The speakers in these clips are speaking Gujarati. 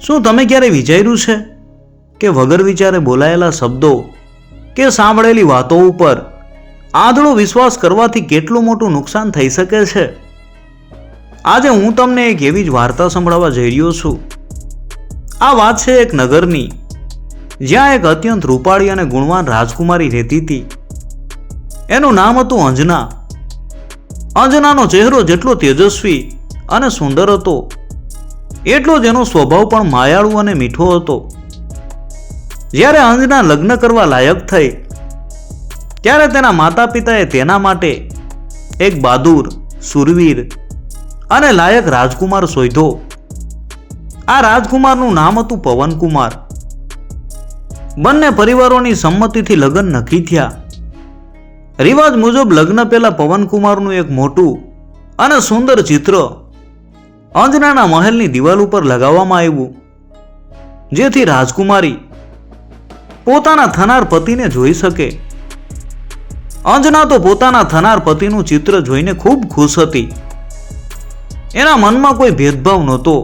શું તમે ક્યારે વિચાર્યું છે કે વગર વિચારે બોલાયેલા શબ્દો કે સાંભળેલી વાતો ઉપર આંધળો વિશ્વાસ કરવાથી કેટલું મોટું નુકસાન થઈ શકે છે? આજે હું તમને એક એવી જ વાર્તા સંભળાવવા જઈ રહ્યો છું. આ વાત છે એક નગરની, જ્યાં એક અત્યંત રૂપાળી અને ગુણવાન રાજકુમારી રહેતી હતી. એનું નામ હતું અંજના. અંજનાનો ચહેરો જેટલો તેજસ્વી અને સુંદર હતો, એટલો જ એનો સ્વભાવ પણ માયાળુ અને મીઠો હતો. જ્યારે અંજના લગ્ન કરવા લાયક થઈ, ત્યારે તેના માતા પિતાએ તેના માટે એક બહાદુર, શૂરવીર અને લાયક રાજકુમાર શોધ્યો. આ રાજકુમારનું નામ હતું પવનકુમાર. બંને પરિવારોની સંમતિથી લગ્ન નક્કી થયા. રિવાજ મુજબ લગ્ન પહેલા પવનકુમારનું એક મોટું અને સુંદર ચિત્ર અંજનાના મહેલની દિવાલ ઉપર લગાવવામાં આવ્યું, જેથી રાજકુમારી પોતાના થનાર પતિને જોઈ શકે. અંજના તો પોતાના થનાર પતિનું ચિત્ર જોઈને ખૂબ ખુશ હતી. એના મનમાં કોઈ ભેદભાવ નહોતો.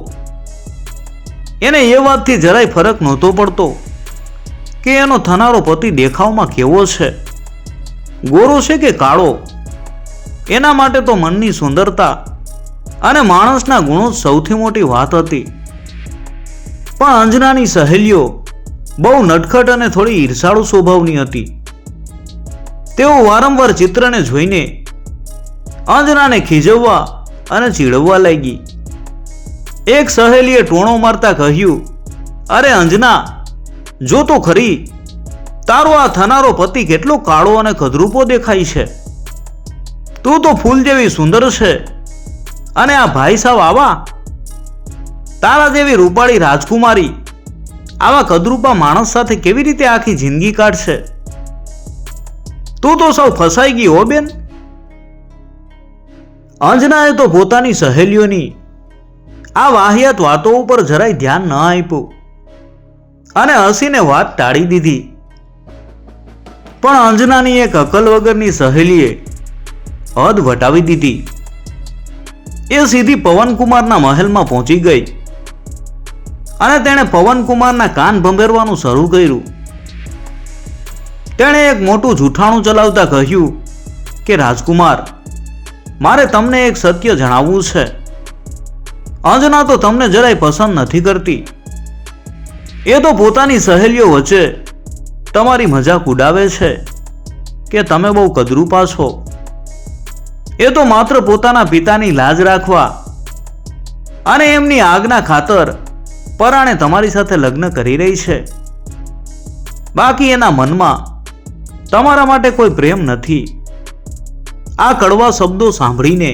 એને એ વાતથી જરાય ફરક નહોતો પડતો કે એનો થનારો પતિ દેખાવમાં કેવો છે, ગોરો છે કે કાળો. એના માટે તો મનની સુંદરતા અને માણસના ગુણો જ સૌથી મોટી વાત હતી. પણ અંજનાની સહેલીઓ બહુ નટખટ અને થોડી ઈર્ષાળુ સ્વભાવની હતી. તેઓ વારંવાર ચિત્રને જોઈને અંજનાને ખીજવવા અને ચીડવવા લાગી. એક સહેલીએ ટોણો મારતા કહ્યું, અરે અંજના, જો તો ખરી, તારો આ થનારો પતિ કેટલો કાળો અને કદરૂપો દેખાય છે. તું તો ફૂલ જેવી સુંદર છે, અને આ ભાઈ સાવ આવા. તારા જેવી રૂપાળી રાજકુમારી આવા કદરૂપા માણસ સાથે કેવી રીતે આખી જિંદગી કાઢશે? તું તો સૌ ફસાઈ ગઈ હો બેન. અંજનાએ તો પોતાની સહેલીઓની આ વાહિયાત વાતો ઉપર જરાય ધ્યાન ન આપ્યું અને હસીને વાત ટાળી દીધી. પણ અંજનાની એક અકલ વગરની સહેલીએ હદ વટાવી દીધી. એ સીધી પવનકુમારના મહેલમાં પહોંચી ગઈ અને તેણે પવનકુમારના કાન ભંભેરવાનું શરૂ કર્યું. તેણે એક મોટું જૂઠાણું ચલાવતા કહ્યું કે રાજકુમાર, મારે તમને એક સત્ય જણાવવું છે. અંજના તો તમને જરાય પસંદ નથી કરતી. એ તો પોતાની સહેલીઓ વચ્ચે તમારી મજાક ઉડાવે છે કે તમે બહુ કદરૂપા છો. એ તો માત્ર પોતાના પિતાની લાજ રાખવા અને એમની આજ્ઞા ખાતર પરાણે તમારી સાથે લગ્ન કરી રહી છે. બાકી એના મનમાં તમારા માટે કોઈ પ્રેમ નથી. આ કડવા શબ્દો સાંભળીને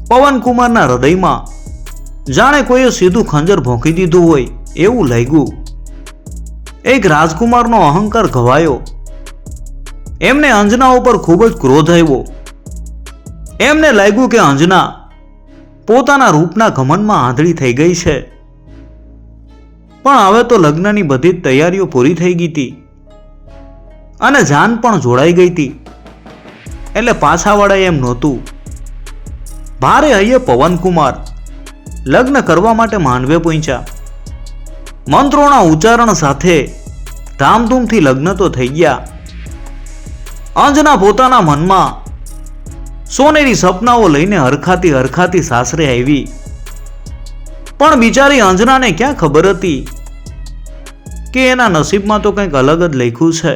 પવનકુમારના હૃદયમાં જાણે કોઈએ સીધું ખંજર ભોંકી દીધું હોય એવું લાગ્યું. એક રાજકુમારનો અહંકાર ઘવાયો. એમને અંજના ઉપર ખૂબ જ ક્રોધ આવ્યો. એમને લાગ્યું કે અંજના પોતાના રૂપના ઘમંડમાં આંધળી થઈ ગઈ છે. પણ હવે તો લગ્નની બધી જ તૈયારીઓ પૂરી થઈ ગઈ હતી અને જાન પણ જોડાઈ ગઈ હતી, એટલે પાછા વળાય એમ નહોતું. ભારે હૈયે પવનકુમાર લગ્ન કરવા માટે માંડવે પહોંચ્યા. મંત્રોના ઉચ્ચારણ સાથે ધામધૂમથી લગ્ન તો થઈ ગયા. અંજના પોતાના મનમાં સોનેરી સપનાઓ લઈને હરખાતી સાસરે આવી. પણ બિચારી અંજનાને ક્યાં ખબર હતી કે એના નસીબમાં તો કંઈક અલગ જ લખ્યું છે.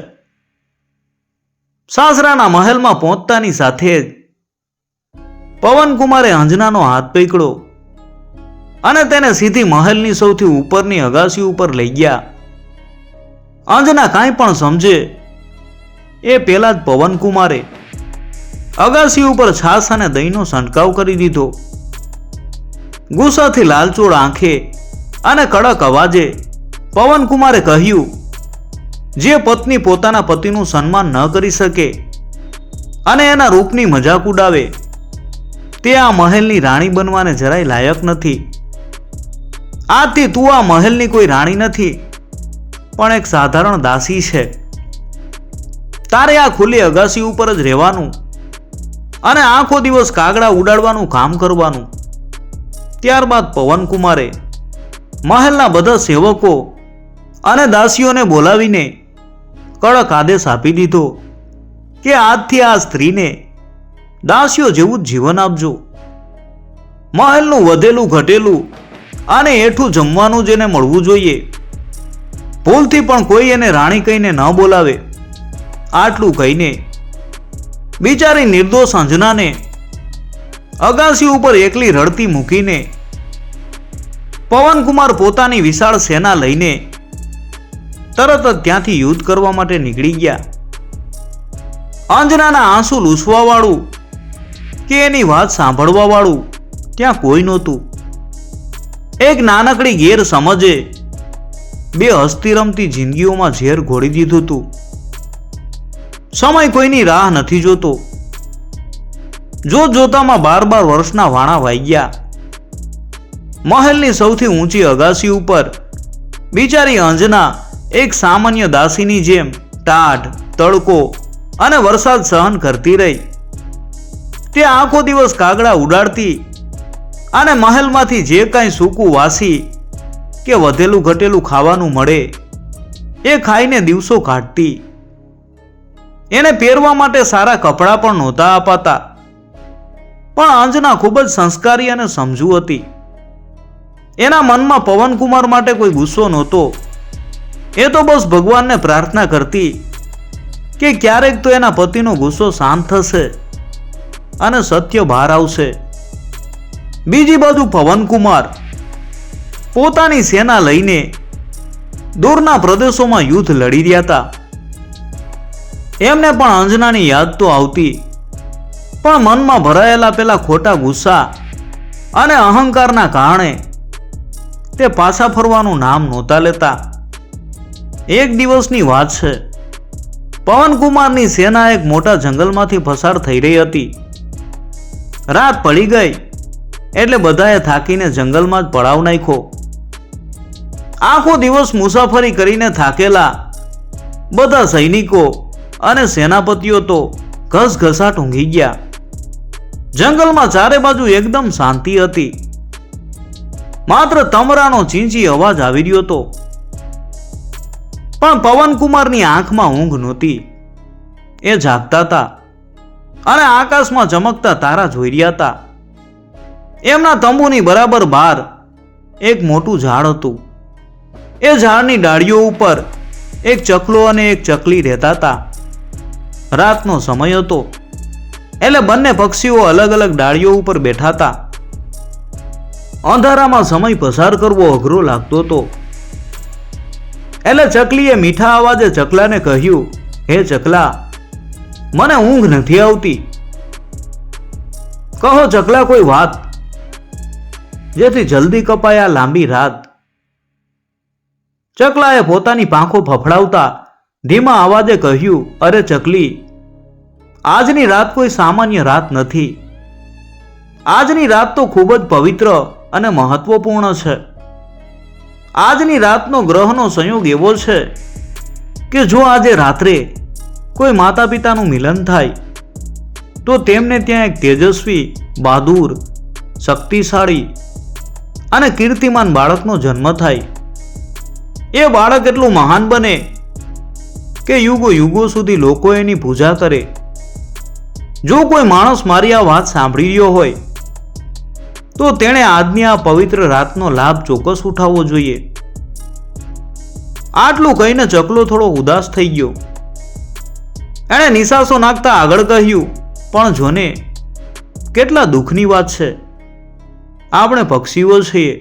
સાસરાના મહેલમાં પહોંચતાની સાથે જ પવનકુમારે અંજનાનો હાથ પકડ્યો અને તેને સીધી મહેલની સૌથી ઉપરની અગાસી ઉપર લઈ ગયા. અંજના કાંઈ પણ સમજે એ પહેલા જ પવનકુમારે અગાસી ઉપર છાસ અને દહીંનો છંટકાવ કરી દીધો. ગુસ્સાથી લાલચોળ આંખે અને કડક અવાજે પવનકુમારે કહ્યું, જે પત્ની પોતાના પતિનું સન્માન ન કરી શકે અને એના રૂપની મજાક ઉડાવે, તે આ મહેલની રાણી બનવાને જરાય લાયક નથી. આજથી તું આ મહેલની કોઈ રાણી નથી, પણ એક સાધારણ દાસી છે. તારે આ ખુલ્લી અગાસી ઉપર જ રહેવાનું અને આખો દિવસ કાગડા ઉડાડવાનું કામ કરવાનું. ત્યારબાદ પવનકુમારે મહેલના બધા સેવકો અને દાસીઓને બોલાવીને કડક આદેશ આપી દીધો કે આજથી આ સ્ત્રીને દાસીઓ જેવું જ જીવન આપજો. મહેલનું વધેલું ઘટેલું અને એઠું જમવાનું જેને મળવું જોઈએ, ભૂલથી પણ કોઈ એને રાણી કહીને ન બોલાવે. આટલું કહીને બિચારી નિર્દોષ અંજનાને અગાસી ઉપર એકલી રડતી મૂકીને પવનકુમાર પોતાની વિશાળ સેના લઈને તરત જ ત્યાંથી યુદ્ધ કરવા માટે નીકળી ગયા. અંજનાના આંસુ લૂછવા વાળું કે એની વાત સાંભળવા વાળું ત્યાં કોઈ નહોતું. એક નાનકડી ગેરસમજે બે હસતી રમતી જિંદગીઓમાં ઝેર ઘોળી દીધું હતું. સમય કોઈની રાહ નથી જોતો. જોતામાં 12 વર્ષના વાણા વાઈ ગયા. મહેલની સૌથી ઊંચી અગાસી ઉપર બિચારી અંજના એક સામાન્ય દાસીની જેમ ટાઢ, તડકો અને વરસાદ સહન કરતી રહી. તે આખો દિવસ કાગડા ઉડાડતી અને મહેલમાંથી જે કાંઈ સૂકું વાસી કે વધેલું ઘટેલું ખાવાનું મળે એ ખાઈને દિવસો કાઢતી. એને પહેરવા માટે સારા કપડાં પણ નહોતા અપાતા. પણ અંજના ખૂબ જ સંસ્કારી અને સમજુ હતી. એના મનમાં પવનકુમાર માટે કોઈ ગુસ્સો નહોતો. એ તો બસ ભગવાનને પ્રાર્થના કરતી કે ક્યારેક તો એના પતિનો ગુસ્સો શાંત થશે અને સત્ય બહાર આવશે. બીજી બાજુ પવનકુમાર પોતાની સેના લઈને દૂરના પ્રદેશોમાં યુદ્ધ લડી રહ્યા હતા. એમને પણ અંજનાની યાદ તો આવતી, પણ મનમાં ભરાયેલા પેલા ખોટા ગુસ્સા અને અહંકારના કારણે તે પાછા ફરવાનું નામ નહોતા લેતા. એક દિવસની વાત છે. પવનકુમારની સેના એક મોટા જંગલમાંથી પસાર થઈ રહી હતી. રાત પડી ગઈ એટલે બધાએ થાકીને જંગલમાં જ પડાવ નાખ્યો. આખો દિવસ મુસાફરી કરીને થાકેલા બધા સૈનિકો અને સેનાપતિઓ તો ઘસઘસાટ ઊંઘી ગયા. જંગલમાં ચારે બાજુ એકદમ શાંતિ હતી. માત્ર તમરાનો ચીંચી અવાજ આવી રહ્યો હતો. પણ પવનકુમારની આંખમાં ઊંઘ નહોતી. એ જાગતા હતા અને આકાશમાં ચમકતા તારા જોઈ રહ્યા હતા. એમના તંબુની બરાબર બહાર એક મોટું ઝાડ હતું. એ ઝાડની ડાળીઓ ઉપર એક ચકલો અને એક ચકલી રહેતા હતા. રાતનો સમય હતો એટલે બંને પક્ષીઓ અલગ અલગ ડાળીઓ ઉપર બેઠા હતા. અંધારામાં સમય પસાર કરવો અઘરો લાગતો હતો. એટલે ચકલીએ મીઠા અવાજે ચકલાને કહ્યું, હે ચકલા, મને ઊંઘ નથી આવતી. કહો ચકલા કોઈ વાત, જેથી જલ્દી કપાય આ લાંબી રાત. ચકલાએ પોતાની પાંખો ફફડાવતા ધીમા અવાજે કહ્યું, અરે ચકલી, આજની રાત કોઈ સામાન્ય રાત નથી. આજની રાત તો ખૂબ જ પવિત્ર અને મહત્વપૂર્ણ છે. આજની રાતનો ગ્રહનો સંયોગ એવો છે કે જો આજે રાત્રે કોઈ માતા પિતાનું મિલન થાય તો તેમને ત્યાં એક તેજસ્વી, બહાદુર, શક્તિશાળી અને કીર્તિમાન બાળકનો જન્મ થાય. એ બાળક એટલું મહાન બને કે યુગો યુગો સુધી લોકો એની પૂજા કરે. જો કોઈ માણસ મારી આ વાત સાંભળી રહ્યો હોય તો તેણે આજની આ પવિત્ર રાતનો લાભ ચોક્કસ ઉઠાવવો જોઈએ. આટલું કહીને ચકલો થોડો ઉદાસ થઈ ગયો. એણે નિસાસો નાખતા આગળ કહ્યું, પણ જોને, કેટલા દુઃખની વાત છે. આપણે પક્ષીઓ છીએ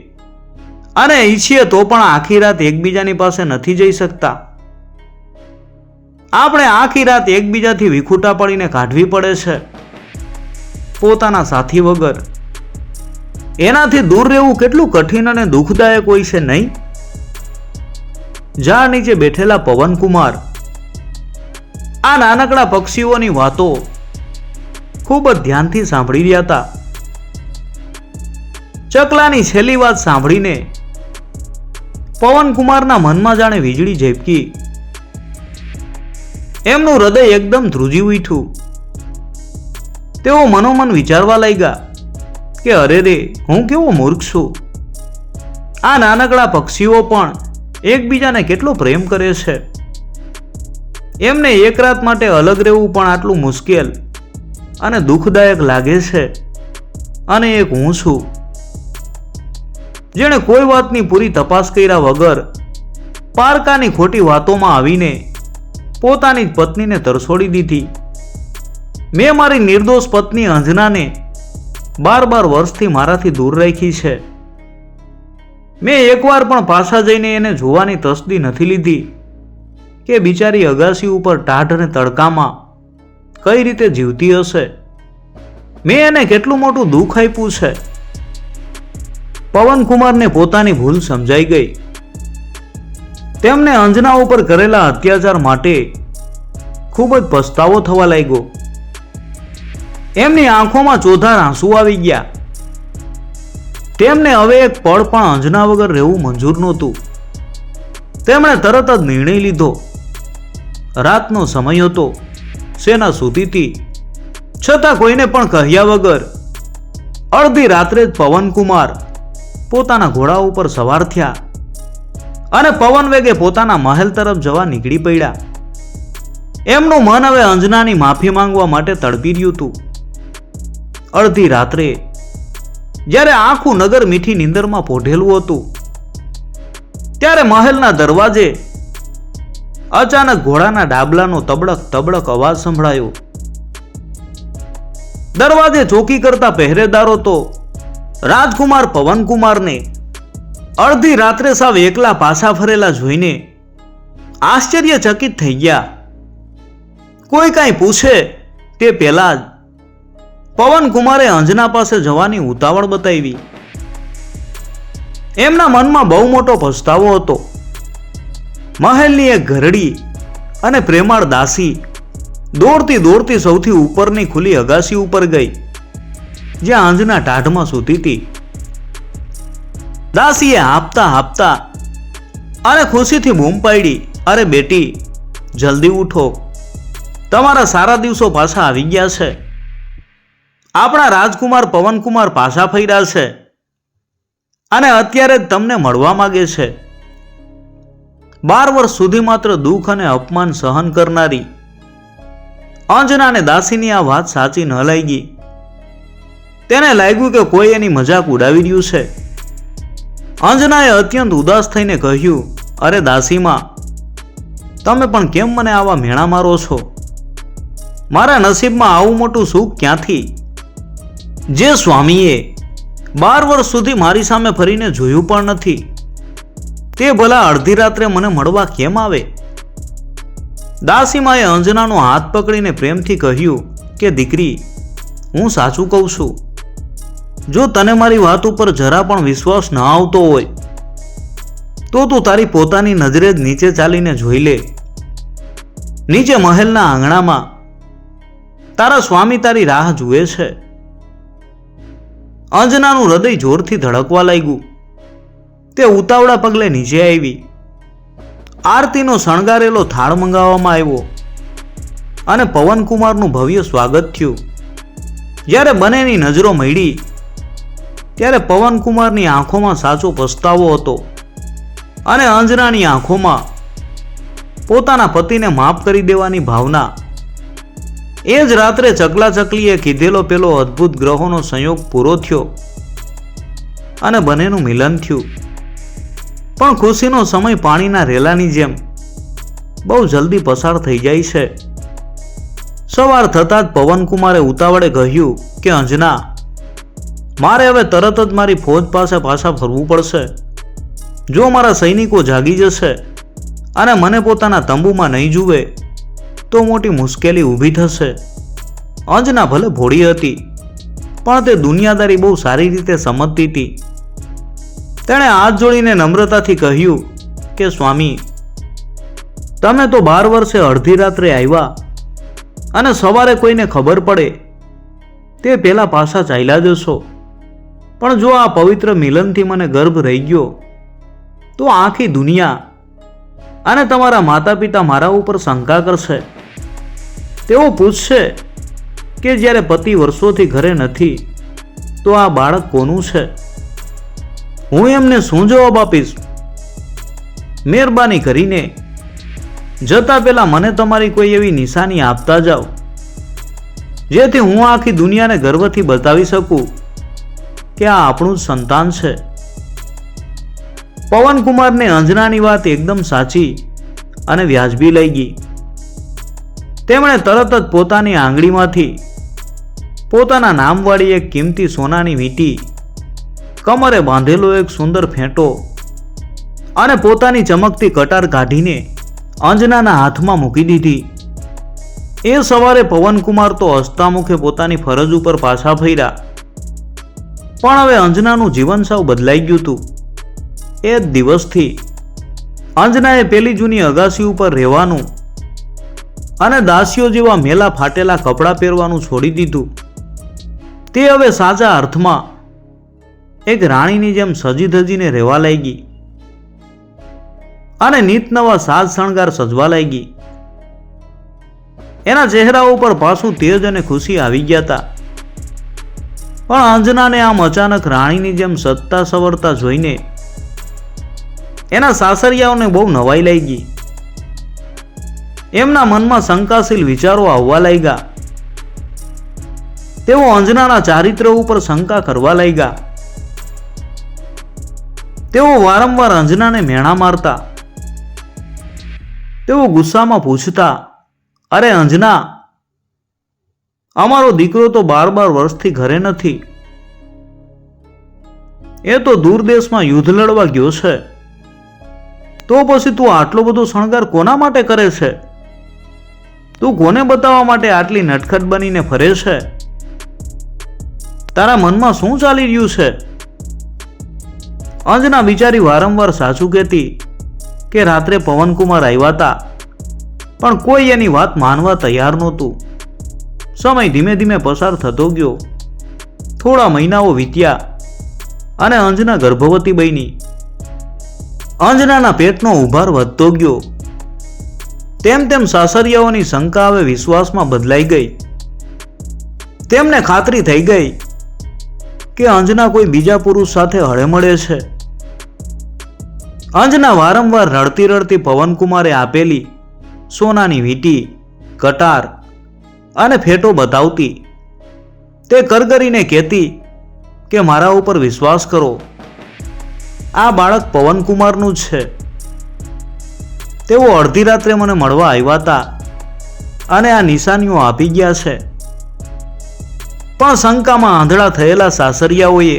અને ઈચ્છીએ તો પણ આખી રાત એકબીજાની પાસે નથી જઈ શકતા. આપણે આખી રાત એકબીજાથી વિખૂટા પડીને કાઢવી પડે છે, પોતાના સાથી વગર. એનાથી દૂર રહેવું કેટલું કઠિન અને દુઃખદાયક હોય છે, નહીં? ઝાડ નીચે બેઠેલા પવનકુમાર આ નાનકડા પક્ષીઓની વાતો ખૂબ જ ધ્યાનથી સાંભળી રહ્યા હતા. ચકલાની છેલ્લી વાત સાંભળીને પવનકુમારના મનમાં જાણે વીજળી ઝબકી. એમનું હૃદય એકદમ ધ્રુજી ઉઠ્યું. તેઓ મનોમન વિચારવા લાગ્યા કે અરે રે, હું કેવો મૂર્ખ છું. આ નાનકડા પક્ષીઓ પણ એકબીજાને કેટલો પ્રેમ કરે છે. એમને એક રાત માટે અલગ રહેવું પણ આટલું મુશ્કેલ અને દુઃખદાયક લાગે છે. અને એક હું છું, જેણે કોઈ વાતની પૂરી તપાસ કર્યા વગર પારકાની ખોટી વાતોમાં આવીને પોતાની જ પત્નીને તરછોડી દીધી. મેં મારી નિર્દોષ પત્ની અંજનાને 12 વર્ષથી મારાથી દૂર રાખી છે. મેં એકવાર પણ પાછા જઈને એને જોવાની તસદી નથી લીધી કે બિચારી અગાસી ઉપર ટાઢ અને તડકામાં કઈ રીતે જીવતી હશે. મેં એને કેટલું મોટું દુઃખ આપ્યું છે. પવનકુમારને પોતાની ભૂલ સમજાઈ ગઈ. તેમને અંજના ઉપર કરેલા અત્યાચાર માટે ખૂબ જ પસ્તાવો થવા લાગ્યો. એમની આંખોમાં ચોધાર આંસુ આવી ગયા. તેમને હવે એક પળ પણ અંજના વગર રહેવું મંજૂર નહોતું. તેમણે તરત જ નિર્ણય લીધો. રાતનો સમય હતો, સેના સૂતી હતી, છતાં કોઈને પણ કહ્યા વગર અડધી રાત્રે જ પવનકુમાર પોતાના ઘોડા ઉપર સવાર થયા અને પવન વેગે પોતાના મહેલ તરફ જવા નીકળી પડ્યા. એમનું મન હવે અંજનાની માફી માંગવા માટે તડપી રહ્યું હતું. અડધી રાત્રે જ્યારે આખું નગર મીઠી નીંદરમાં પોઢેલું હતું, ત્યારે મહેલના દરવાજે અચાનક ઘોડાના ડાબલાનો તબડક તબડક અવાજ સંભળાયો. દરવાજે ચોકી કરતા પહેરેદારો તો રાજકુમાર પવનકુમારને અડધી રાત્રે સાવ એકલા પાછા ફરેલા જોઈને આશ્ચર્યચકિત થઈ ગયા. કોઈ કાંઈ પૂછે તે પહેલા જ પવનકુમારે અંજના પાસે જવાની ઉતાવળ બતાવી. એમના મનમાં બહુ મોટો પછતાવો હતો. મહેલની એક ઘરડી અને પ્રેમાળ દાસી દોડતી દોડતી સૌથી ઉપરની ખુલ્લી અગાસી ઉપર ગઈ, જ્યાં અંજના ટાઢમાં સૂતી હતી. દાસીએ હાંફતા હાંફતા અને ખુશીથી બૂમ પાડી, અરે બેટી, જલ્દી ઉઠો, તમારા સારા દિવસો પાછા આવી ગયા છે. આપણા રાજકુમાર પવનકુમાર પાછા ફર્યા છે અને અત્યારે જ તમને મળવા માંગે છે. 12 વર્ષ સુધી માત્ર દુઃખ અને અપમાન સહન કરનારી અંજનાને દાસીની આ વાત સાચી ન લાગી. તેને લાગ્યું કે કોઈ એની મજાક ઉડાવી રહ્યું છે. અંજનાએ અત્યંત ઉદાસ થઈને કહ્યું, અરે દાસીમા, તમે પણ કેમ મને આવા મેણા મારો છો? મારા નસીબમાં આવું મોટું સુખ ક્યાંથી, જે સ્વામીએ 12 વર્ષ સુધી મારી સામે ફરીને જોયું પણ નથી, તે ભલા અડધી રાત્રે મને મળવા કેમ આવે? દાસીમાએ અંજનાનો હાથ પકડીને પ્રેમથી કહ્યું કે દીકરી, હું સાચું કહું છું. જો તને મારી વાત ઉપર જરા પણ વિશ્વાસ ન આવતો હોય તો તું તારી પોતાની નજરે જ નીચે ચાલીને જોઈ લે. નીચે મહેલના આંગણામાં તારા સ્વામી તારી રાહ જુએ છે. અંજનાનું હૃદય જોરથી ધડકવા લાગ્યું. તે ઉતાવળા પગલે નીચે આવી. આરતીનો શણગારેલો થાળ મંગાવવામાં આવ્યો અને પવનકુમારનું ભવ્ય સ્વાગત થયું. જ્યારે બંનેની નજરો મળી ત્યારે પવનકુમારની આંખોમાં સાચો પસ્તાવો હતો અને અંજનાની આંખોમાં પોતાના પતિને માફ કરી દેવાની ભાવના. એ જ રાત્રે ચકલા ચકલીએ કીધેલો પેલો અદ્ભુત ગ્રહોનો સંયોગ પૂરો થયો અને બંનેનું મિલન થયું. પણ ખુશીનો સમય પાણીના રેલાની જેમ બહુ જલ્દી પસાર થઈ જાય છે. સવાર થતાં જ પવનકુમારે ઉતાવળે કહ્યું કે અંજના, મારે હવે તરત જ મારી ફોજ પાસે પાછા ફરવું પડશે. જો મારા સૈનિકો જાગી જશે અને મને પોતાના તંબુમાં નહીં જુએ તો મોટી મુશ્કેલી ઊભી થશે. અંજના ભલે ભોળી હતી, પણ તે દુનિયાદારી બહુ સારી રીતે સમજતી હતી. તેણે હાથ જોડીને નમ્રતાથી કહ્યું કે સ્વામી, તમે તો 12 વર્ષે અડધી રાત્રે આવ્યા અને સવારે કોઈને ખબર પડે તે પહેલા પાછા ચાલ્યા જશો. પણ જો આ પવિત્ર મિલનથી મને ગર્ભ રહી ગયો તો આખી દુનિયા અને તમારા માતા પિતા મારા ઉપર શંકા કરશે. તેઓ પૂછશે કે જ્યારે પતિ વર્ષોથી ઘરે નથી તો આ બાળક કોનું છે? હું એમને શું જવાબ આપીશ? મહેરબાની કરીને જતા પહેલા મને તમારી કોઈ એવી નિશાની આપતા જાઓ જેથી હું આખી દુનિયાને ગર્વથી બતાવી શકું કે આ આપણું જ સંતાન છે. પવનકુમારને અંજનાની વાત એકદમ સાચી અને વ્યાજબી લઈ ગઈ. તેમણે તરત જ પોતાની આંગળીમાંથી પોતાના નામવાળી એક કિંમતી સોનાની વીંટી, કમરે બાંધેલો એક સુંદર ફેંટો અને પોતાની ચમકતી કટાર કાઢીને અંજનાના હાથમાં મૂકી દીધી. એ સવારે પવનકુમાર તો હસતા મુખે પોતાની ફરજ ઉપર પાછા ફર્યા. પણ હવે અંજનાનું જીવન સાવ બદલાઈ ગયું હતું. એ જ દિવસથી અંજનાએ પેલી જૂની અગાસી ઉપર રહેવાનું અને દાસીઓ જેવા મેલા ફાટેલા કપડાં પહેરવાનું છોડી દીધું. તે હવે સાચા અર્થમાં એક રાણીની જેમ સજી ધજીને રહેવા લાગી અને નીત નવા સાજ શણગાર સજવા લાગી. એના ચહેરા ઉપર પાછું તેજ અને ખુશી આવી ગયા હતા. પણ અંજનાને આમ અચાનક રાણીની જેમ સજતા સવરતા જોઈને એના સાસરિયાઓને બહુ નવાઈ લાગી. એમના મનમાં શંકાશીલ વિચારો આવવા લાગ્યા. તેઓ અંજનાના ચારિત્ર ઉપર શંકા કરવા લાગ્યા. તેઓ વારંવાર અંજનાને મેણા મારતા. તેઓ ગુસ્સામાં પૂછતા, અરે અંજના, અમારો દીકરો તો 12 વર્ષથી ઘરે નથી. એ તો દૂર દેશમાં યુદ્ધ લડવા ગયો છે. તો પછી તું આટલો બધો શણગાર કોના માટે કરે છે? તું કોને બતાવવા માટે આટલી નટખટ બનીને ફરે છે? તારા મનમાં શું ચાલી રહ્યું છે? અંજના બિચારી વારંવાર સાચું કહેતી કે રાત્રે પવનકુમાર આવ્યા હતા, પણ કોઈ એની વાત માનવા તૈયાર નહોતું. સમય ધીમે ધીમે પસાર થતો ગયો. થોડા મહિનાઓ વીત્યા અને અંજના ગર્ભવતી બની. અંજનાના પેટનો ઉભાર વધતો ગયો. તેમ તેમ સાસરિયાઓની શંકા હવે વિશ્વાસમાં બદલાઈ ગઈ. તેમને ખાતરી થઈ ગઈ કે અંજના કોઈ બીજા પુરુષ સાથે હળેમળે છે. અંજના વારંવાર રડતી રડતી પવનકુમારે આપેલી સોનાની વીંટી, કટાર અને ફેંટો બતાવતી. તે કરગરીને કહેતી કે મારા ઉપર વિશ્વાસ કરો, આ બાળક પવનકુમારનું જ છે. તેઓ અડધી રાત્રે મને મળવા આવ્યા હતા અને આ નિશાનીઓ આપી ગયા છે. પણ શંકામાં આંધળા થયેલા સાસરિયાઓએ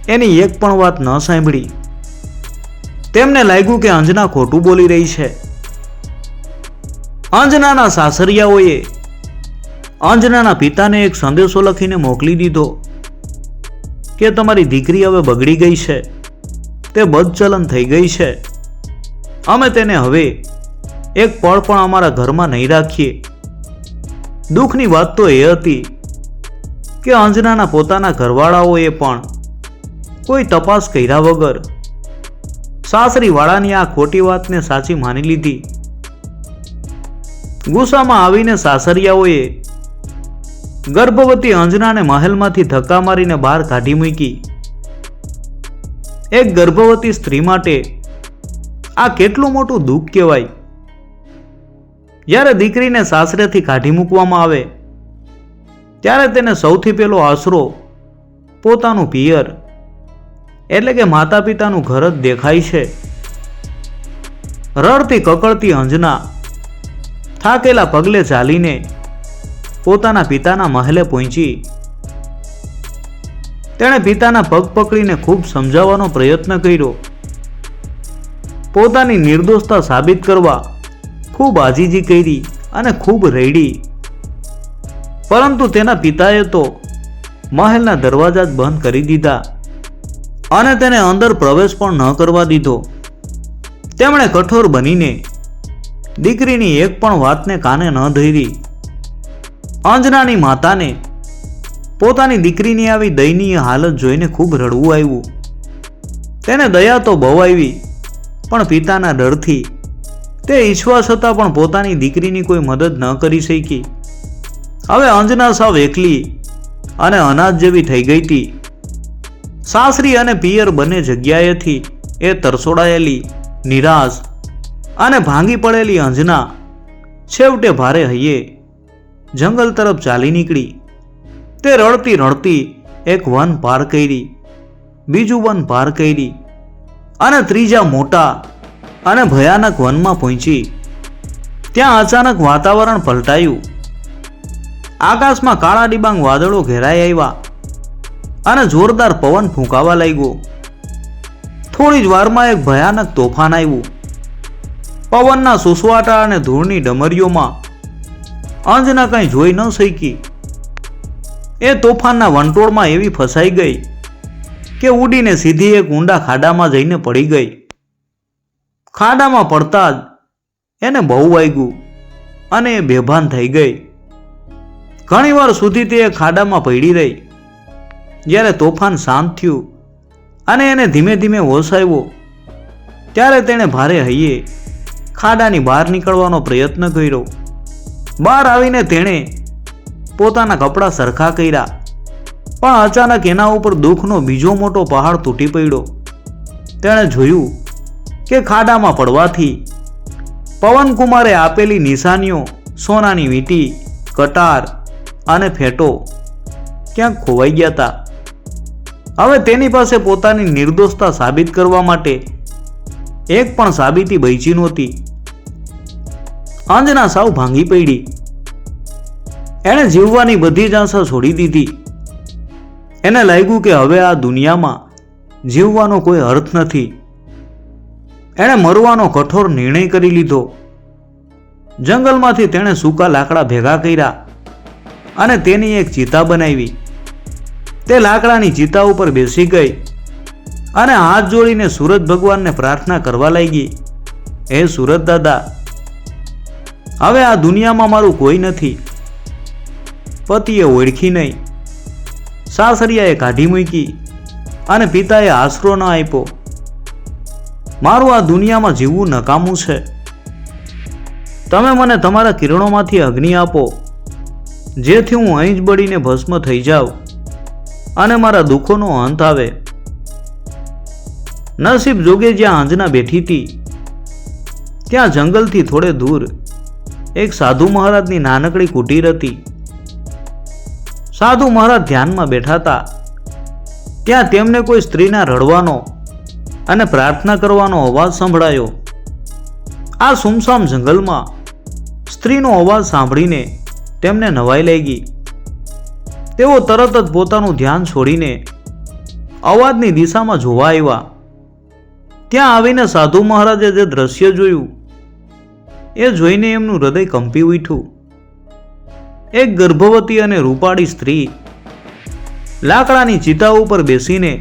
એની એક પણ વાત ન સાંભળી. તેમને લાગ્યું કે અંજના ખોટું બોલી રહી છે. અંજનાના સાસરિયાઓએ અંજનાના પિતાને એક સંદેશો લખીને મોકલી દીધો કે તમારી દીકરી હવે બગડી ગઈ છે, તે બદચલન થઈ ગઈ છે. અમે તેને હવે એક પળ પણ અમારા ઘરમાં નહીં રાખીએ. દુઃખની વાત તો એ હતી કે અંજનાના પોતાના ઘરવાળાઓએ પણ કોઈ તપાસ કર્યા વગર સાસરીવાળાની આ ખોટી વાતને સાચી માની લીધી. ગુસ્સામાં આવીને સાસરિયાઓએ ગર્ભવતી અંજનાને મહેલમાંથી ધક્કા મારીને બહાર કાઢી મૂકી. એક ગર્ભવતી સ્ત્રી માટે આ કેટલું મોટું દુઃખ કહેવાય. જ્યારે દીકરીને સાસરેથી કાઢી મૂકવામાં આવે ત્યારે તેને સૌથી પહેલો આશરો પોતાનું પિયર એટલે કે માતા પિતાનું ઘર જ દેખાય છે. રડતી કકળતી અંજના થાકેલા પગલે ચાલીને પોતાના પિતાના મહેલે પહોંચી. તેણે પિતાના પગ પકડીને ખૂબ સમજાવવાનો પ્રયત્ન કર્યો. પોતાની નિર્દોષતા સાબિત કરવા ખૂબ આજીજી કરી અને ખૂબ રડી. પરંતુ તેના પિતાએ તો મહેલના દરવાજા જ બંધ કરી દીધા અને તેને અંદર પ્રવેશ પણ ન કરવા દીધો. તેમણે કઠોર બનીને દીકરીની એક પણ વાતને કાને ન ધરી. અંજનાની માતાને પોતાની દીકરીની આવી દયનીય હાલત જોઈને ખૂબ રડવું આવ્યું. તેને દયા તો બહુ આવી, પણ પિતાના ડરથી તે ઈચ્છવા છતાં પણ પોતાની દીકરીની કોઈ મદદ ન કરી શકી. હવે અંજના સાવ એકલી અને અનાથ જેવી થઈ ગઈ હતી. સાસરી અને પિયર બંને જગ્યાએથી એ તરસોડાયેલી, નિરાશ અને ભાંગી પડેલી અંજના છેવટે ભારે હૈયે જંગલ તરફ ચાલી નીકળી. તે રડતી રડતી એક વન પાર કરી, બીજું વન પાર કરી અને ત્રીજા મોટા અને ભયાનક વનમાં પહોંચી. ત્યાં અચાનક વાતાવરણ પલટાયું. આકાશમાં કાળા ડિબાંગ વાદળો ઘેરાઈ આવ્યા અને જોરદાર પવન ફૂંકાવા લાગ્યો. થોડી જ વારમાં એક ભયાનક તોફાન આવ્યું. પવનના સુસવાટા અને ધૂળની ડમરીઓમાં અંજના કંઈ જોઈ ન શકી. એ તોફાનના વંટોળમાં એવી ફસાઈ ગઈ કે ઉડીને સીધી એક ઊંડા ખાડામાં જઈને પડી ગઈ. ખાડામાં પડતા જ એને બહુ વાગ્યું અને એ બેભાન થઈ ગઈ. ઘણીવાર સુધી તે ખાડામાં પડી રહી. જ્યારે તોફાન શાંત થયું અને એને ધીમે ધીમે હોશ આવ્યો, ત્યારે તેણે ભારે હૈયે ખાડાની બહાર નીકળવાનો પ્રયત્ન કર્યો. બહાર આવીને તેણે પોતાના કપડાં સરખા કર્યા, પણ અચાનક એના ઉપર દુઃખનો બીજો મોટો પહાડ તૂટી પડ્યો. તેણે જોયું કે ખાડામાં પડવાથી પવનકુમારે આપેલી નિશાનીઓ, સોનાની વીંટી, કટાર અને ફેટો ક્યાંક ખોવાઈ ગયા હતા. હવે તેની પાસે પોતાની નિર્દોષતા સાબિત કરવા માટે એક પણ સાબિતી બચી નહોતી. અંજના સાવ ભાંગી પડી. એણે જીવવાની બધી જ આશા છોડી દીધી. એને લાગ્યું કે હવે આ દુનિયામાં જીવવાનો કોઈ અર્થ નથી. એણે મરવાનો કઠોર નિર્ણય કરી લીધો. જંગલમાંથી તેણે સૂકા લાકડા ભેગા કર્યા અને તેની એક ચિતા બનાવી. તે લાકડાની ચિતા ઉપર બેસી ગઈ અને હાથ જોડીને સૂરજ ભગવાનને પ્રાર્થના કરવા લાગી. હે સૂરજ દાદા, હવે આ દુનિયામાં મારું કોઈ નથી. પતિએ ઓળખી નહીં, સાસરિયાએ કાઢી મૂકી અને પિતાએ આશરો ન આપ્યો. મારું આ દુનિયામાં જીવવું નકામું છે. તમે મને તમારા કિરણોમાંથી અગ્નિ આપો, જેથી હું અહીં જ બળીને ભસ્મ થઈ જાઉં અને મારા દુઃખોનો અંત આવે. નસીબ જોગે જ્યાં અંજના બેઠી હતી ત્યાં જંગલથી થોડે દૂર એક સાધુ મહારાજની નાનકડી કુટીર હતી. સાધુ મહારાજ ધ્યાનમાં બેઠા હતા. ત્યાં તેમને કોઈ સ્ત્રીના રડવાનો અને પ્રાર્થના કરવાનો અવાજ સંભળાયો. આ સુમસામ જંગલમાં સ્ત્રીનો અવાજ સાંભળીને તેમને નવાઈ લાગી. તેઓ તરત જ પોતાનું ધ્યાન છોડીને અવાજની દિશામાં જોવા આવ્યા. ત્યાં આવીને સાધુ મહારાજે જે દ્રશ્ય જોયું એ જોઈને એમનું હૃદય કંપી ઉઠ્યું. એક ગર્ભવતી અને રૂપાળી સ્ત્રી લાકડાની ચિતા ઉપર બેસીને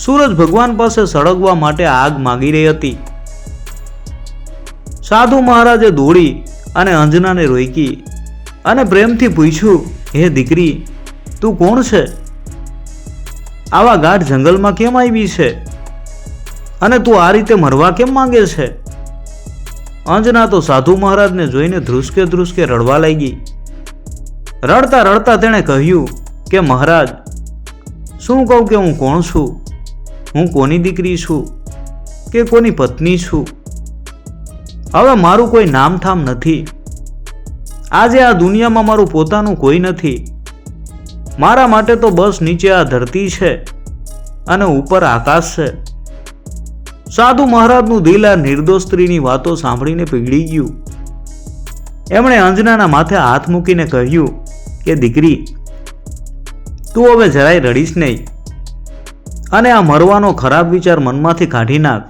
સૂરજ ભગવાન પાસે સળગવા માટે આગ માગી રહી હતી. સાધુ મહારાજે દોડી અને અંજનાને રોકી અને પ્રેમથી પૂછ્યું, હે દીકરી, તું કોણ છે? આવા ગાઢ જંગલમાં કેમ આવી છે અને તું આ રીતે મરવા કેમ માંગે છે? અંજના તો સાધુ મહારાજને જોઈને ધ્રુસકે ધ્રુસકે રડવા લાગી. રડતા રડતા તેણે કહ્યું કે મહારાજ, શું કહું કે હું કોણ છું? હું કોની દીકરી છું કે કોની પત્ની છું? હવે મારું કોઈ નામઠામ નથી. આજે આ દુનિયામાં મારું પોતાનું કોઈ નથી. મારા માટે તો બસ નીચે આ ધરતી છે અને ઉપર આકાશ છે. સાધુ મહારાજનું દિલ આ નિર્દોષ સ્ત્રીની વાતો સાંભળીને પીગળી ગયું. એમણે અંજનાના માથે હાથ મૂકીને કહ્યું કે દીકરી, તું હવે જરાય રડીશ નહીં અને આ મરવાનો ખરાબ વિચાર મનમાંથી કાઢી નાખ.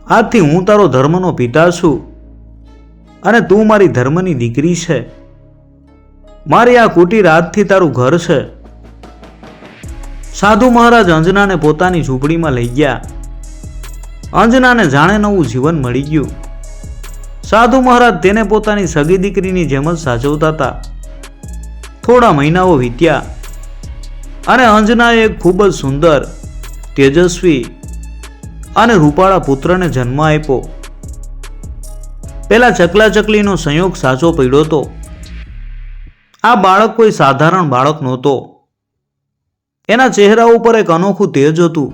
આજથી હું તારો ધર્મનો પિતા છું અને તું મારી ધર્મની દીકરી છે. મારી આ કુટીર આજથી તારું ઘર છે. સાધુ મહારાજ અંજનાને પોતાની ઝૂંપડીમાં લઈ ગયા. અંજનાને જાણે નવું જીવન મળી ગયું. સાધુ મહારાજ તેને પોતાની સગી દીકરીની જેમ જ સાચવતા હતા. થોડા મહિનાઓ વીત્યા અને અંજનાએ એક ખૂબ જ સુંદર, તેજસ્વી અને રૂપાળા પુત્રને જન્મ આપ્યો. પેલા ચકલા ચકલીનો સંયોગ સાચો પડ્યો હતો. આ બાળક કોઈ સાધારણ બાળક નહોતો. એના ચહેરા ઉપર એક અનોખું તેજ હતું.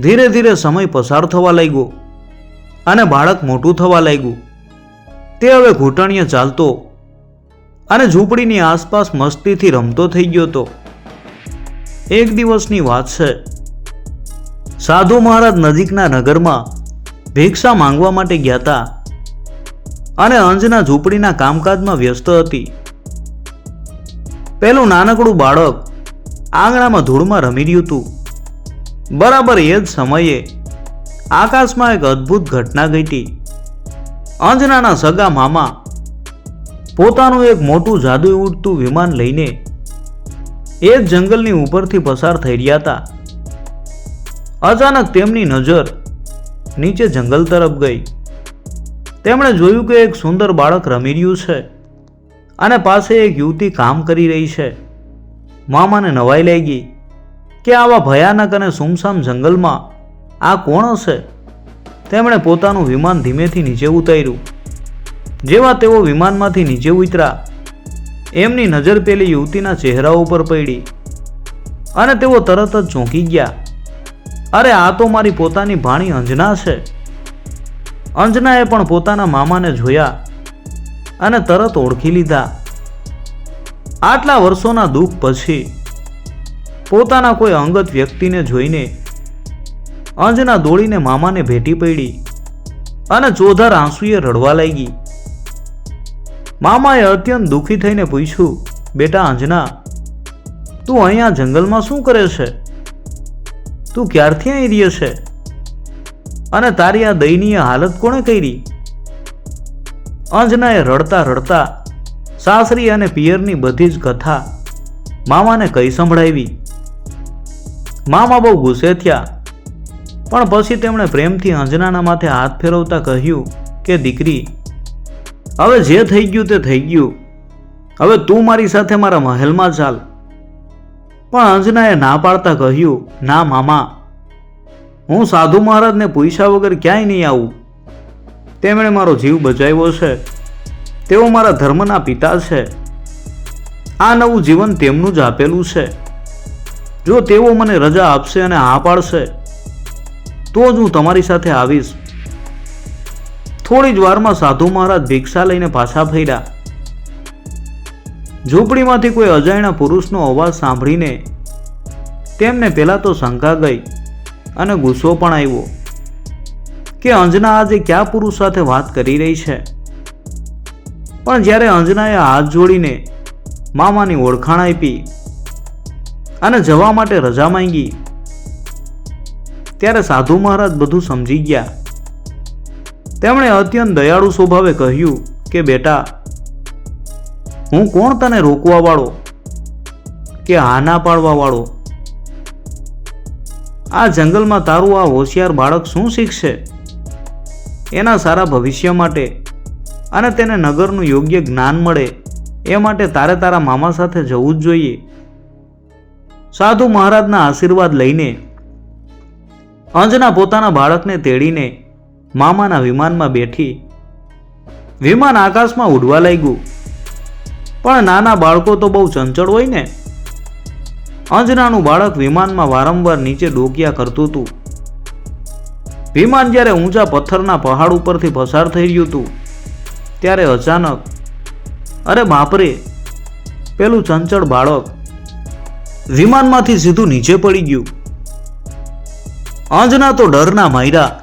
ધીરે ધીરે સમય પસાર થવા લાગ્યો અને બાળક મોટું થવા લાગ્યું. તે હવે ઘૂંટણીએ ચાલતો અને ઝૂંપડીની આસપાસ મસ્તીથી રમતો થઈ ગયો હતો. એક દિવસની વાત છે. સાધુ મહારાજ નજીકના નગરમાં ભિક્ષા માંગવા માટે ગયા હતા અને અંજના ઝૂંપડીના કામકાજમાં વ્યસ્ત હતી. પેલું નાનકડું બાળક આંગણામાં ધૂળમાં રમી રહ્યું હતું. બરાબર એ જ સમયે આકાશમાં એક અદ્ભુત ઘટના ઘટી. અંજનાના સગા મામા પોતાનું એક મોટું જાદુઈ ઉડતું વિમાન લઈને એ જ જંગલની ઉપરથી પસાર થઈ રહ્યા હતા. અચાનક તેમની નજર નીચે જંગલ તરફ ગઈ. તેમણે જોયું કે એક સુંદર બાળક રમી રહ્યું છે અને પાસે એક યુવતી કામ કરી રહી છે. મામાને નવાઈ લાગી કે આવા ભયાનક અને સુમસામ જંગલમાં આ કોણ હશે. તેમણે પોતાનું વિમાન ધીમેથી નીચે ઉતાર્યું. જેવા તેઓ વિમાનમાંથી નીચે ઉતર્યા, એમની નજર પેલી યુવતીના ચહેરા ઉપર પડી અને તેઓ તરત જ ચોંકી ગયા. અરે, આ તો મારી પોતાની ભાણી અંજના છે. અંજનાએ પણ પોતાના મામાને જોયા અને તરત ઓળખી લીધા. આટલા વર્ષોના દુઃખ પછી પોતાના કોઈ અંગત વ્યક્તિને જોઈને અંજના દોડીને મામાને ભેટી પડી અને ચોધાર આંસુએ રડવા લાગી. મામાએ અત્યંત દુઃખી થઈને પૂછ્યું, બેટા અંજના, તું અહીંયા જંગલમાં શું કરે છે? તું ક્યારથી અહીં રહે છે અને તારી આ દયનીય હાલત કોણે કરી? અંજનાએ રડતા રડતા સાસરી અને પિયરની બધી જ કથા મામાને કહી સંભળાવી. મામા બહુ ગુસ્સે થયા, પણ પછી તેમણે પ્રેમથી અંજનાના માથે હાથ ફેરવતા કહ્યું કે દીકરી, હવે જે થઈ ગયું તે થઈ ગયું. હવે તું મારી સાથે મારા મહેલમાં ચાલ. પણ અંજનાએ ના પાડતા કહ્યું, ના મામા, હું સાધુ મહારાજને પૂછ્યા વગર ક્યાંય નહીં આવું. તેમણે મારો જીવ બચાવ્યો છે. તેઓ મારા ધર્મના પિતા છે. આ નવું જીવન તેમનું જ આપેલું છે. જો તેઓ મને રજા આપશે અને હા પાડશે તો જ હું તમારી સાથે આવીશ. થોડી જ વારમાં સાધુ મહારાજ ભિક્ષા લઈને પાછા ફર્યા. ઝૂંપડીમાંથી કોઈ અજાણ્યા પુરુષનો અવાજ સાંભળીને તેમને પહેલા તો શંકા ગઈ અને ગુસ્સો પણ આવ્યો કે અંજના આજે કયા પુરુષ સાથે વાત કરી રહી છે. પણ જ્યારે અંજનાએ હાથ જોડીને મામાની ઓળખાણ આપી અને જવા માટે રજા માંગી, ત્યારે સાધુ મહારાજ બધું સમજી ગયા. તેમણે અત્યંત દયાળુ સ્વભાવે કહ્યું કે બેટા, હું કોણ તને રોકવા વાળો કે હા ના પાડવા વાળો? આ જંગલમાં તારું આ હોશિયાર બાળક શું શીખશે? એના સારા ભવિષ્ય માટે અને તેને નગરનું યોગ્ય જ્ઞાન મળે એ માટે તારે તારા મામા સાથે જવું જ જોઈએ. સાધુ મહારાજના આશીર્વાદ લઈને અંજના પોતાના બાળકને તેડીને મામાના વિમાનમાં બેઠી. વિમાન આકાશમાં ઉડવા લાગ્યું. પણ નાના બાળકો તો બહુ ચંચળ હોય ને. અંજનાનું બાળક વિમાનમાં વારંવાર નીચે ડોકિયા કરતું હતું. વિમાન જ્યારે ઊંચા પથ્થરના પહાડ ઉપરથી પસાર થઈ રહ્યું હતું ત્યારે અચાનક, અરે બાપરે, પેલું ચંચળ બાળક વિમાનમાંથી સીધું નીચે પડી ગયું. અંજના તો ડરના માર્યા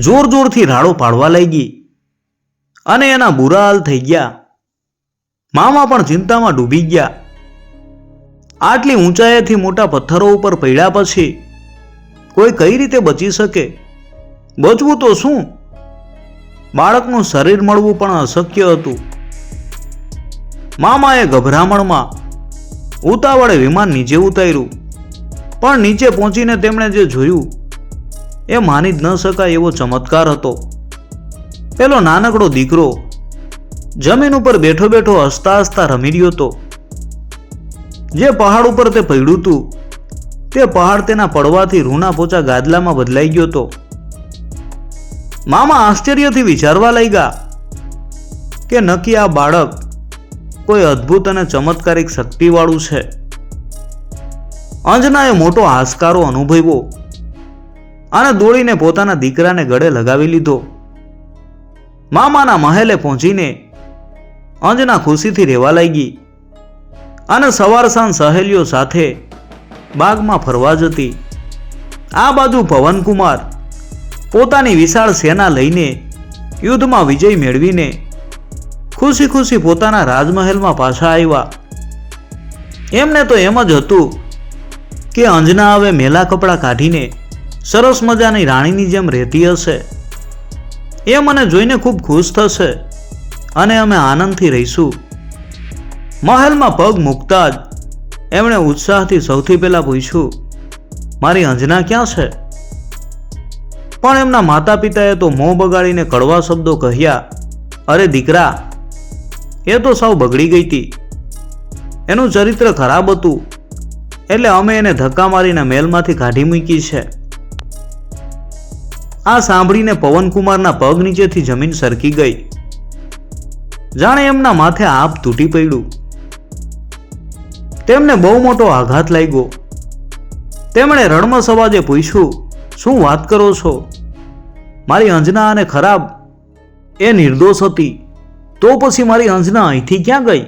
જોર જોરથી રાડો પાડવા લાગી અને એના બુરા હાલ થઈ ગયા. મામા પણ ચિંતામાં ડૂબી ગયા. આટલી ઊંચાઈથી મોટા પથ્થરો ઉપર પડ્યા પછી કોઈ કઈ રીતે બચી શકે? બચવું તો શું, બાળકનું શરીર મળવું પણ અશક્ય હતું. મામાએ ગભરામણમાં ઉતાવળે વિમાન નીચે ઉતાર્યું. પણ નીચે પહોંચીને તેમણે જે જોયું એ માની જ ન શકાય એવો ચમત્કાર હતો. પેલો નાનકડો દીકરો જમીન ઉપર બેઠો બેઠો હસતા હસતા રમી રહ્યો હતો. જે પહાડ ઉપર તે પડ્યું હતું તે પહાડ તેના પડવાથી રૂના પોચા ગાદલામાં બદલાઈ ગયો હતો. મામા આશ્ચર્યથી વિચારવા લાગ્યા કે નક્કી આ બાળક કોઈ અદ્ભુત અને ચમત્કારિક શક્તિવાળું છે. અંજનાએ મોટો હાશકારો અનુભવ્યો અને દોડીને પોતાના દીકરાને ગળે લગાવી લીધો. મામાના મહેલે પહોંચીને અંજના ખુશીથી રહેવા લાગી અને સવાર સાંજ સહેલીઓ સાથે બાગમાં ફરવા જતી. આ બાજુ પવનકુમાર પોતાની વિશાળ સેના લઈને યુદ્ધમાં વિજય મેળવીને ખુશી ખુશી પોતાના રાજમહેલમાં પાછા આવ્યા. એમને તો એમ જ હતું કે અંજના હવે મેલા કપડાં કાઢીને સરસ મજાની રાણીની જેમ રહેતી હશે. એ મને જોઈને ખૂબ ખુશ થશે અને અમે આનંદથી રહીશું. મહેલમાં પગ મૂકતા જ એમણે ઉત્સાહથી સૌથી પહેલા પૂછ્યું, મારી અંજના ક્યાં છે? પણ એમના માતા પિતાએ તો મોં બગાડીને કડવા શબ્દો કહ્યા, અરે દીકરા, એ તો સાવ બગડી ગઈ હતી. એનું ચરિત્ર ખરાબ હતું એટલે અમે એને ધક્કા મારીને મહેલમાંથી કાઢી મૂકી છે. આ સાંભળીને પવનકુમારના પગ નીચેથી જમીન સરકી ગઈ. જાણે એમના માથે આપ તૂટી પડ્યું. તેમને બહુ મોટો આઘાત લાગ્યો. તેમણે રડમસ અવાજે પૂછ્યું, શું વાત કરો છો? મારી અંજના અને ખરાબ એ નિર્દોષ હતી, તો પછી મારી અંજના અહીંથી ક્યાં ગઈ?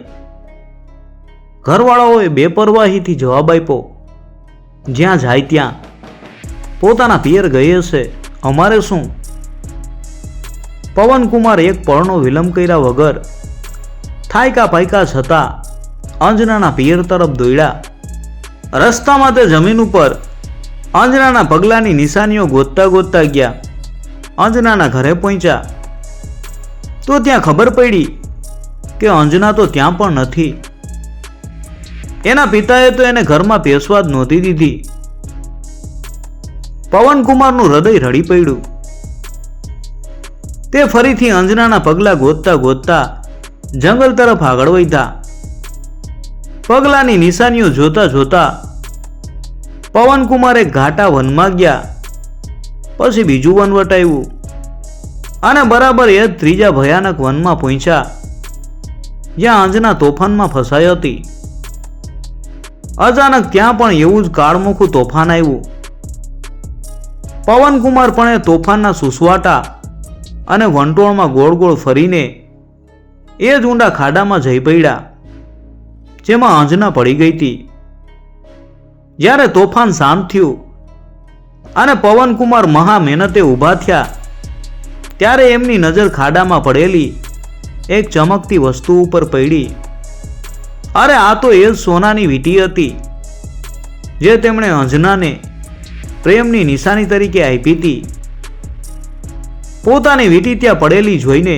ઘરવાળાઓએ બેપરવાહીથી જવાબ આપ્યો, જ્યાં જાય ત્યાં પોતાના પિયર ગઈ હશે, અમારે શું? પવનકુમાર એક પળનો વિલંબ કર્યા વગર થાયકા પાયકા છતાં અંજનાના પિયર તરફ દોડ્યા. રસ્તામાં તે જમીન ઉપર અંજનાના પગલાની નિશાનીઓ ગોતતા ગોતતા ગયા. અંજનાના ઘરે પહોંચ્યા તો ત્યાં ખબર પડી કે અંજના તો ત્યાં પણ નથી. એના પિતાએ તો એને ઘરમાં પેશવા જ નહોતી દીધી. પવનકુમારનું હૃદય રડી પડ્યું. તે ફરીથી અંજનાના પગલા ગોતતા ગોતતા જંગલ તરફ આગળ વધ્યા. પગલાની નિશાનીઓ જોતા જોતા પવનકુમાર એક ઘાટા વનમાં ગયા. પછી બીજું વન વટાવ્યું અને બરાબર એ જ ત્રીજા ભયાનક વનમાં પહોંચ્યા જ્યાં અંજના તોફાનમાં ફસાઈ હતી. અચાનક ત્યાં પણ એવું જ કાળમુખું તોફાન આવ્યું. પવનકુમાર પણ એ તોફાનના સુસવાટા અને વંટોળમાં ગોળ ગોળ ફરીને એ જ ઊંડા ખાડામાં જઈ પડ્યા જેમાં અંજના પડી ગઈ હતી. જ્યારે તોફાન શાંત થયું અને પવનકુમાર મહા મહેનતે ઊભા થયા ત્યારે એમની નજર ખાડામાં પડેલી એક ચમકતી વસ્તુ ઉપર પડી. અરે આ તો એ જ સોનાની વીંટી હતી જે તેમણે અંજનાને પ્રેમની નિશાની તરીકે આપી હતી. પોતાની વીંટી ત્યાં પડેલી જોઈને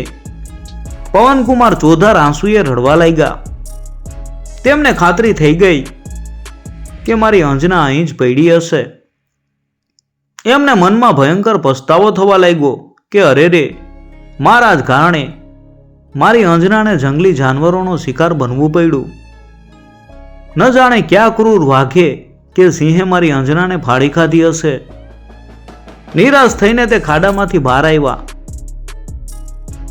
પવનકુમાર ચોધાર આંસુએ રડવા લાગ્યા. તેમને ખાતરી થઈ ગઈ કે મારી અંજના અહીં જ પડી હશે. એમને મનમાં ભયંકર પસ્તાવો થવા લાગ્યો કે અરે રે, મારા જ કારણે મારી અંજનાને જંગલી જાનવરોનો શિકાર બનવું પડ્યું. ન જાણે ક્યાં ક્રૂર વાઘે કે સિંહે મારી અંજનાને ફાડી ખાધી હશે. નિરાશ થઈને તે ખાડામાંથી બહાર આવ્યા.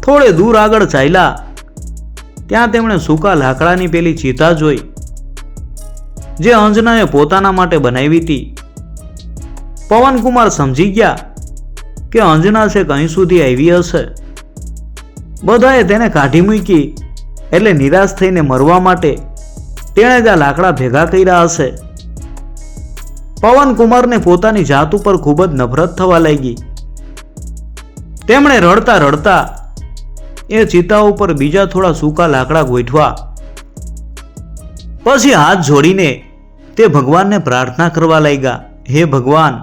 થોડે દૂર આગળ ચાલ્યા ત્યાં તેમણે સૂકા લાકડાની પેલી ચિતા જોઈ જે અંજનાએ પોતાના માટે બનાવી હતી. પવનકુમાર સમજી ગયા કે અંજના છે કहीं સુધી આવી હશે. બધાએ તેને કાઢી મૂકી એટલે નિરાશ થઈને મરવા માટે તેણે જ આ લાકડા ભેગા કર્યા હશે. પવનકુમારને પોતાની જાત ઉપર ખૂબ જ નફરત થવા લાગી. તેમણે રડતા રડતા એ ચિતા ઉપર બીજા થોડા સૂકા લાકડા ગોઠવા. પછી હાથ જોડીને તે ભગવાનને પ્રાર્થના કરવા લાગ્યા, હે ભગવાન,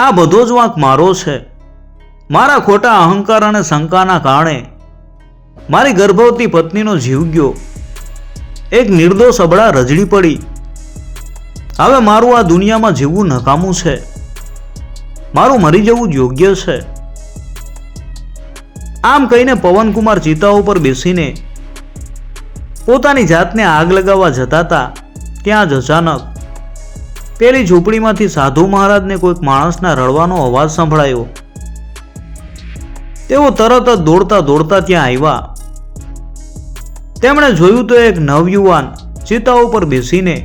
આ બધો જ વાંક મારો છે. મારા ખોટા અહંકાર અને શંકાના કારણે મારી ગર્ભવતી પત્નીનો જીવ ગયો. એક નિર્દોષ અબળા રજડી પડી. હવે મારું આ દુનિયામાં જીવવું નકામું છે. મારું મરી જવું જ યોગ્ય છે. આમ કહીને પવનકુમાર ચિતા ઉપર બેસીને પોતાની જાતને આગ લગાવવા જતા હતા ત્યાં જ અચાનક પેલી ઝૂંપડીમાંથી સાધુ મહારાજને કોઈક માણસના રડવાનો અવાજ સંભળાયો. તેઓ તરત જ દોડતા દોડતા ત્યાં આવ્યા. તેમણે જોયું તો એક નવયુવાન ચિતા ઉપર બેસીને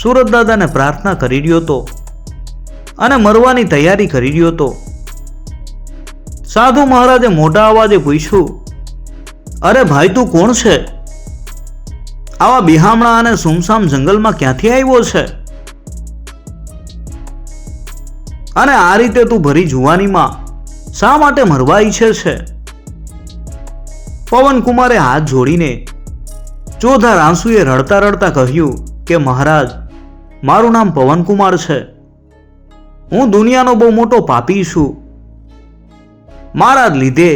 સુરતદાદાને પ્રાર્થના કરી રહ્યો હતો અને મરવાની તૈયારી કરી રહ્યો હતો. સાધુ મહારાજે મોટા અવાજે પૂછ્યું, અરે ભાઈ, તું કોણ છે? આવા બિહામણા અને સુમસામ જંગલમાં ક્યાંથી આવ્યો છે? અને આ રીતે તું ભરી જુવાનીમાં શા માટે મરવા ઈચ્છે છે? પવનકુમારે હાથ જોડીને ચોધાર આંસુએ રડતા રડતા કહ્યું કે મહારાજ, મારું નામ પવનકુમાર છે. હું દુનિયાનો બહુ મોટો પાપી છું. મારા જ લીધે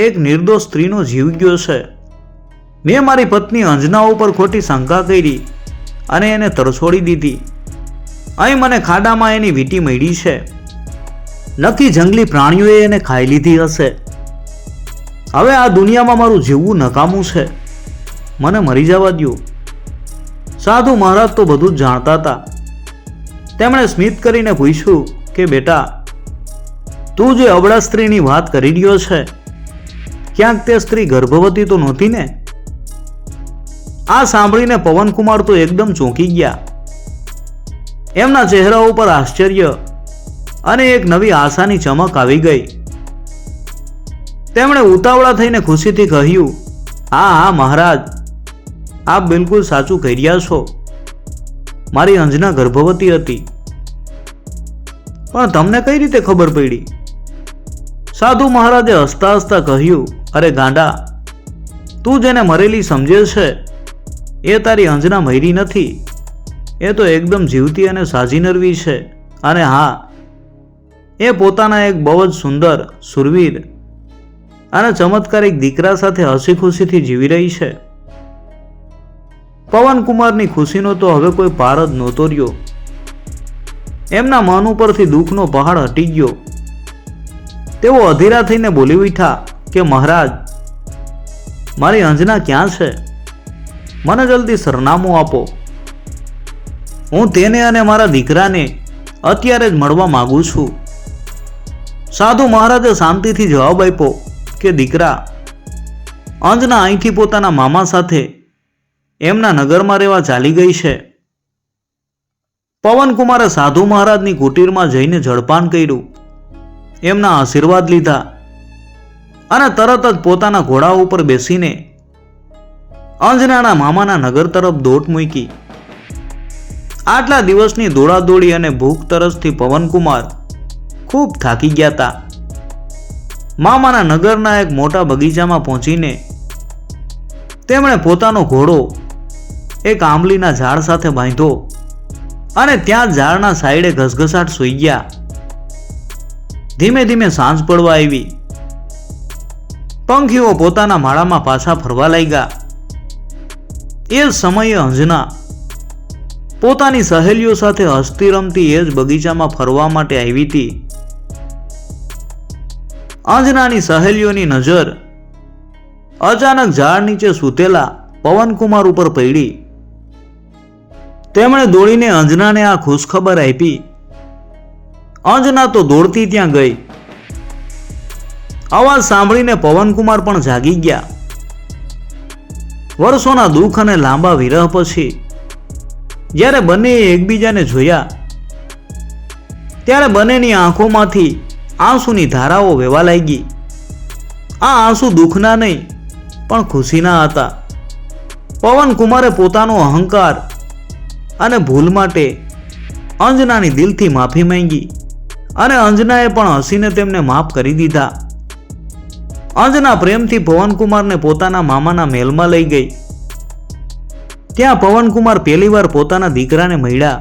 એક નિર્દોષ સ્ત્રીનો જીવ ગયો છે. મેં મારી પત્ની અંજના ઉપર ખોટી શંકા કરી અને એને તરછોડી દીધી. અહીં મને ખાડામાં એની વીંટી મળી છે. નક્કી જંગલી પ્રાણીઓએ એને ખાઈ લીધી હશે. હવે આ દુનિયામાં મારું જીવવું નકામું છે. મને મરી જવા દો. સાધુ મહારાજ તો બધું જ જાણતા હતા. તેમણે સ્મિત કરીને પૂછ્યું કે બેટા, તું જે અબળા સ્ત્રીની વાત કરી રહ્યો છે, ક્યાંક તે સ્ત્રી ગર્ભવતી તો નહોતી ને? આ સાંભળીને પવનકુમાર તો એકદમ ચોંકી ગયા. એમના ચહેરા ઉપર આશ્ચર્ય અને એક નવી આશાની ચમક આવી ગઈ. તેમણે ઉતાવળા થઈને ખુશીથી કહ્યું, હા હા મહારાજ, આપ બિલકુલ સાચું કહી રહ્યા છો. મારી અંજના ગર્ભવતી હતી. પણ તમને કઈ રીતે ખબર પડી? સાધુ મહારાજે હસતા હસતા કહ્યું, અરે ગાંડા, તું જેને મરેલી સમજે છે એ તારી અંજના મરી નથી. એ તો એકદમ જીવતી અને સાજી નરવી છે. અને હા, એ પોતાના એક બહુ જ સુંદર, સુરવીર અને ચમત્કારિક દીકરા સાથે હસી ખુશીથી જીવી રહી છે. પવનકુમારની ખુશીનો તો હવે કોઈ પાર જ નહોતો રહ્યો. એમના મન ઉપરથી દુઃખનો પહાડ હટી ગયો. તેઓ અધીરા થઈને બોલી ઉઠ્યા કે મહારાજ, મારી અંજના ક્યાં છે? મને જલ્દી સરનામું આપો. હું તેને અને મારા દીકરાને અત્યારે જ મળવા માંગુ છું. સાધુ મહારાજે શાંતિથી જવાબ આપ્યો કે દીકરા, અંજના અહીંથી પોતાના મામા સાથે એમના નગરમાં રહેવા ચાલી ગઈ છે. પવનકુમારે સાધુ મહારાજની કુટીરમાં જઈને જળપાન કર્યું, એમના આશીર્વાદ લીધા અને તરત જ પોતાના ઘોડા ઉપર બેસીને અંજનાના મામાના નગર તરફ દોટ મૂકી. આટલા દિવસની દોડાદોડી અને ભૂખ તરસથી પવનકુમાર ખૂબ થાકી ગયા હતા. મામાના નગરના એક મોટા બગીચામાં પહોંચીને તેમણે પોતાનો ઘોડો એક આંબલીના ઝાડ સાથે બાંધ્યો અને ત્યાં ઝાડના સાઈડે ઘસઘસાટ સૂઈ ગયા. ધીમે ધીમે સાંજ પડવા આવી. પંખીઓ પોતાના માળામાં પાછા ફરવા લાગ્યા. એ જ સમયે અંજના પોતાની સહેલીઓ સાથે હસતી રમતી એ જ બગીચામાં ફરવા માટે આવી હતી. અંજનાની સહેલીઓની નજર અચાનક ઝાડ નીચે સૂતેલા પવનકુમાર ઉપર પડી. તેમણે દોડીને અંજનાને આ ખુશખબર આપી. અંજના તો દોડતી ત્યાં ગઈ. અવાજ સાંભળીને પવનકુમાર પણ જાગી ગયા. વર્ષોના દુઃખ અને લાંબા વિરહ પછી જ્યારે બંનેએ એકબીજાને જોયા ત્યારે બંનેની આંખોમાંથી આંસુની ધારાઓ વહેવા લાગી. આ આંસુ દુઃખના નહીં પણ ખુશીના હતા. પવનકુમારે પોતાનો અહંકાર અને ભૂલ માટે અંજનાની દિલથી માફી માંગી અને અંજનાએ પણ હસીને તેમને માફ કરી દીધા. અંજના પ્રેમથી પવનકુમારને પોતાના મામાના મહેલમાં લઈ ગઈ. ત્યાં પવનકુમાર પહેલીવાર પોતાના દીકરાને મળ્યા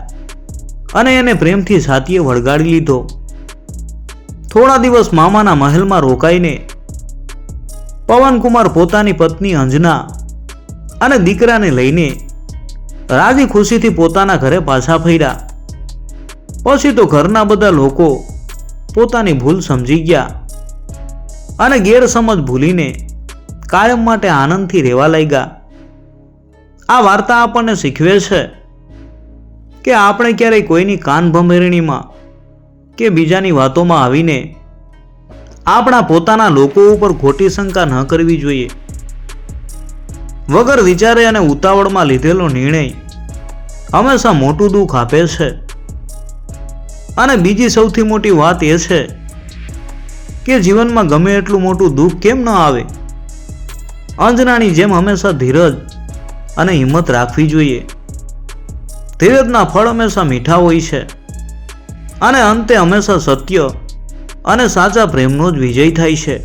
અને એને પ્રેમથી છાતીએ વળગાડી લીધો. થોડા દિવસ મામાના મહેલમાં રોકાઈને પવનકુમાર પોતાની પત્ની અંજના અને દીકરાને લઈને રાજી ખુશીથી પોતાના ઘરે પાછા ફર્યા. પછી તો ઘરના બધા લોકો પોતાની ભૂલ સમજી ગયા અને ગેરસમજ ભૂલીને કાયમ માટે આનંદથી રહેવા લાગ્યા. આ વાર્તા આપણને શીખવે છે કે આપણે ક્યારેય કોઈની કાન ભંભેરણીમાં કે બીજાની વાતોમાં આવીને આપણા પોતાના લોકો ઉપર ખોટી શંકા ન કરવી જોઈએ. વગર વિચારે અને ઉતાવળમાં લીધેલો નિર્ણય હંમેશા મોટું દુઃખ આપે છે. અને બીજી સૌથી મોટી વાત એ છે કે જીવનમાં ગમે એટલું મોટું દુઃખ કેમ ન આવે, અંજનાની જેમ હંમેશા ધીરજ અને હિંમત રાખવી જોઈએ. ધીરજના ફળ હંમેશા મીઠા હોય છે અને અંતે હંમેશા સત્ય અને સાચા પ્રેમનો જ વિજય થાય છે.